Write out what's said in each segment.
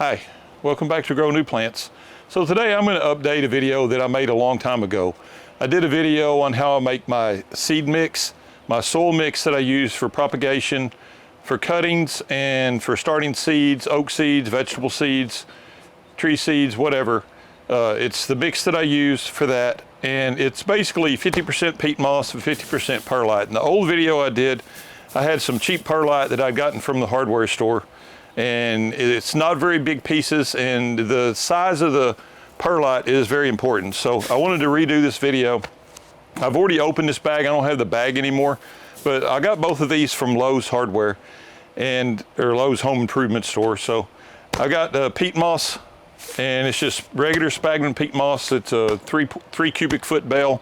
Hi, welcome back to Grow New Plants. So today I'm going to update a video that I made a long time ago. I did a video on how I make my seed mix, my soil mix that I use for propagation, for cuttings, and for starting seeds, oak seeds, vegetable seeds, tree seeds, whatever. It's the mix that I use for that, and it's basically 50% peat moss and 50% perlite. In the old video I did, I had some cheap perlite that I'd gotten from the hardware store, and it's not very big pieces, and the size of the perlite is very important. So I wanted to redo this video. I've already opened this bag. I don't have the bag anymore, but I got both of these from Lowe's Hardware or Lowe's Home Improvement Store. So I got peat moss, and it's just regular sphagnum peat moss. It's a three cubic foot bale.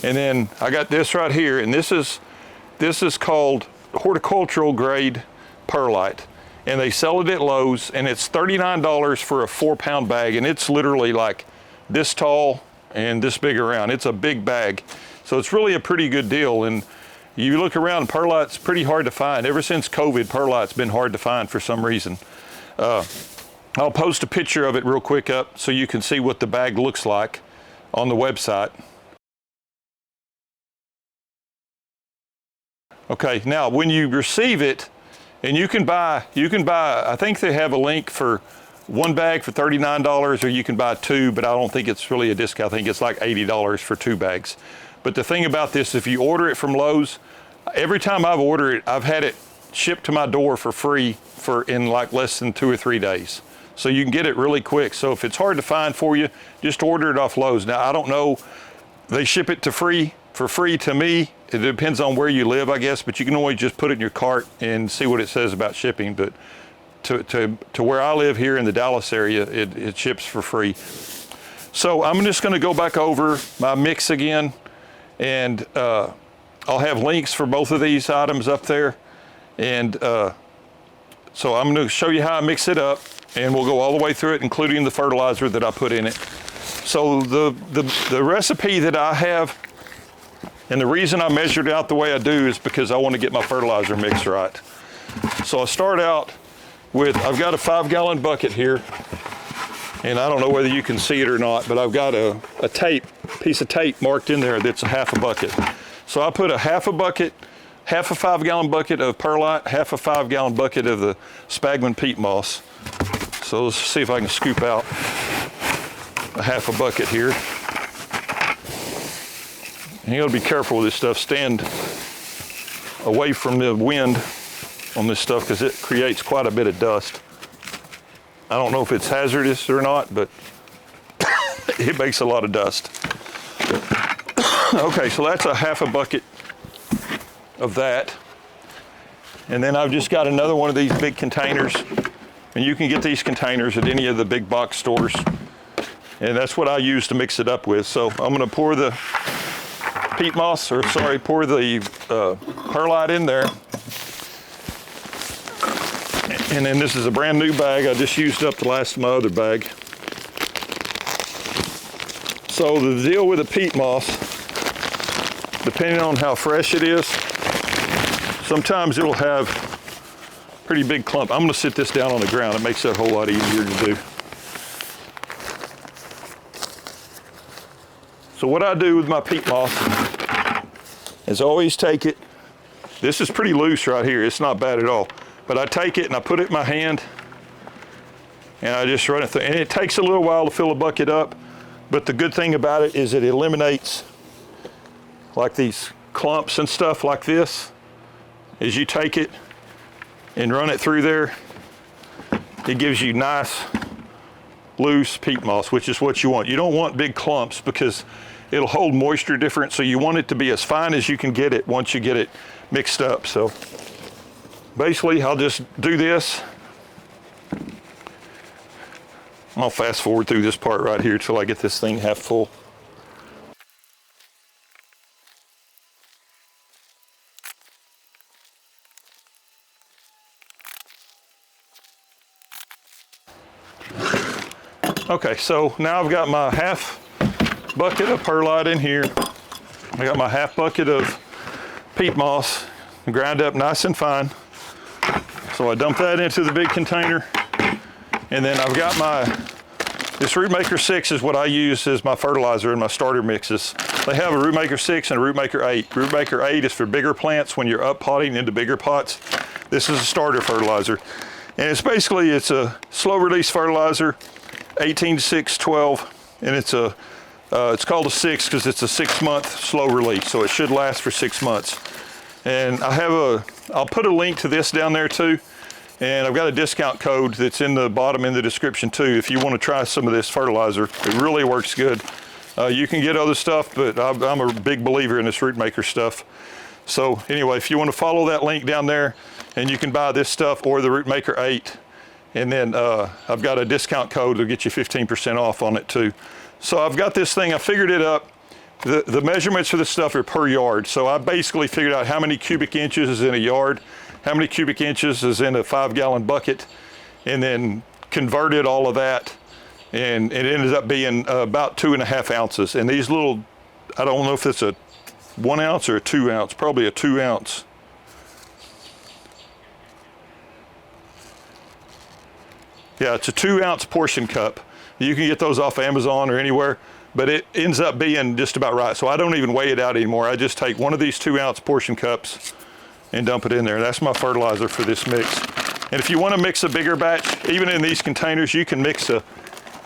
And then I got this right here, and this is called horticultural grade perlite. And they sell it at Lowe's, and it's $39 for a 4-pound bag, and it's literally like this tall and this big around. It's a big bag. So it's really a pretty good deal. And you look around, perlite's pretty hard to find. Ever since COVID, perlite's been hard to find for some reason. I'll post a picture of it real quick up so you can see what the bag looks like on the website. Okay, now when you receive it, and you can buy, I think they have a link for one bag for $39, or you can buy two, but I don't think it's really a discount. I think it's like $80 for 2 bags. But the thing about this, if you order it from Lowe's, every time I've ordered it, I've had it shipped to my door for free in like less than 2 or 3 days. So you can get it really quick. So if it's hard to find for you, just order it off Lowe's. Now, I don't know, they ship it for free to me. It depends on where you live, I guess, but you can always just put it in your cart and see what it says about shipping. But to where I live here in the Dallas area, it ships for free. So I'm just gonna go back over my mix again, and I'll have links for both of these items up there. And so I'm gonna show you how I mix it up, and we'll go all the way through it, including the fertilizer that I put in it. So the recipe that I have, and the reason I measured out the way I do is because I want to get my fertilizer mix right. So I start out with, I've got a 5-gallon bucket here, and I don't know whether you can see it or not, but I've got a piece of tape marked in there that's a half a bucket. So I put half a 5-gallon bucket of perlite, half a 5-gallon bucket of the sphagnum peat moss. So let's see if I can scoop out a half a bucket here. And you gotta be careful with this stuff. Stand away from the wind on this stuff because it creates quite a bit of dust. I don't know if it's hazardous or not, but it makes a lot of dust. Okay, so that's a half a bucket of that. And then I've just got another one of these big containers. And you can get these containers at any of the big box stores. And that's what I use to mix it up with. So I'm gonna pour the peat moss, pour the perlite in there. And then this is a brand new bag. I just used up the last of my other bag. So the deal with the peat moss, depending on how fresh it is, sometimes it'll have pretty big clump. I'm gonna sit this down on the ground. It makes that a whole lot easier to do. So what I do with my peat moss is always take it. This is pretty loose right here. It's not bad at all. But I take it and I put it in my hand, and I just run it through. And it takes a little while to fill a bucket up, but the good thing about it is it eliminates like these clumps and stuff like this. As you take it and run it through there, it gives you nice loose peat moss, which is what you want. You don't want big clumps because it'll hold moisture different, so you want it to be as fine as you can get it once you get it mixed up. So basically I'll just do this. I'll fast forward through this part right here till I get this thing half full. Okay, so now I've got my half bucket of perlite in here. I got my half bucket of peat moss, ground up nice and fine. So I dump that into the big container, And then I've got this Rootmaker 6 is what I use as my fertilizer in my starter mixes. They have a Rootmaker 6 and a Rootmaker 8. Rootmaker 8 is for bigger plants when you're up potting into bigger pots. This is a starter fertilizer. And it's basically, it's a slow release fertilizer, 18-6-12, and it's called a 6 because it's a 6-month slow release, so it should last for 6 months. And I'll put a link to this down there too. And I've got a discount code that's in the bottom in the description too. If you want to try some of this fertilizer, it really works good. You can get other stuff, but I'm a big believer in this Rootmaker stuff. So anyway, if you want to follow that link down there, and you can buy this stuff or the Rootmaker 8, and then I've got a discount code that'll get you 15% off on it too. So I've got this thing, I figured it up. The measurements for this stuff are per yard. So I basically figured out how many cubic inches is in a yard, how many cubic inches is in a 5-gallon bucket, and then converted all of that, and it ended up being about 2.5 ounces. And these little, I don't know if it's a 1 ounce or a 2 ounce, probably a 2 ounce. Yeah, it's a 2 ounce portion cup. You can get those off Amazon or anywhere, but it ends up being just about right. So I don't even weigh it out anymore. I just take one of these 2 ounce portion cups and dump it in there. That's my fertilizer for this mix. And if you want to mix a bigger batch, even in these containers, you can mix a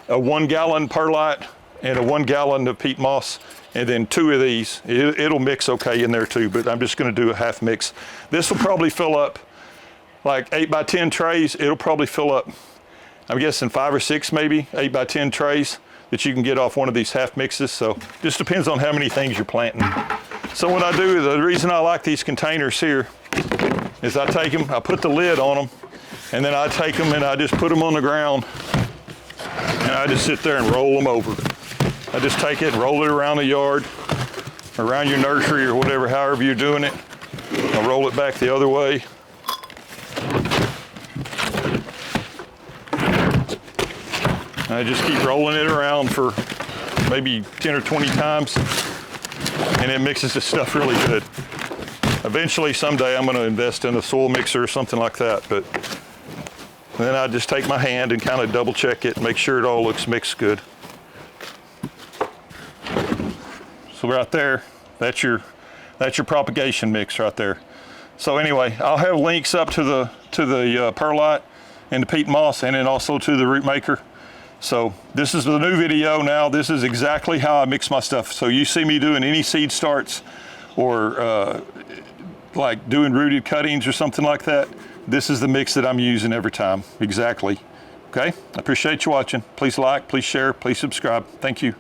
1 gallon Perlite and a 1 gallon of peat moss, and then 2 of these. It'll mix okay in there too, but I'm just going to do a half mix. This will probably fill up like 8 by 10 trays. It'll probably fill up, I'm guessing 5 or 6 maybe, 8 by 10 trays that you can get off one of these half mixes. So just depends on how many things you're planting. So what I do, the reason I like these containers here is I take them, I put the lid on them, and then I take them and I just put them on the ground, and I just sit there and roll them over. I just take it and roll it around the yard, around your nursery or whatever, however you're doing it. I'll roll it back the other way. I just keep rolling it around for maybe 10 or 20 times, and it mixes this stuff really good. Eventually, someday, I'm going to invest in a soil mixer or something like that, but then I just take my hand and kind of double check it and make sure it all looks mixed good. So right there, that's your propagation mix right there. So anyway, I'll have links up to the Perlite and the peat moss, and then also to the Rootmaker. So this is the new video now. This is exactly how I mix my stuff. So you see me doing any seed starts or like doing rooted cuttings or something like that, this is the mix that I'm using every time, exactly. Okay, I appreciate you watching. Please like, please share, please subscribe. Thank you.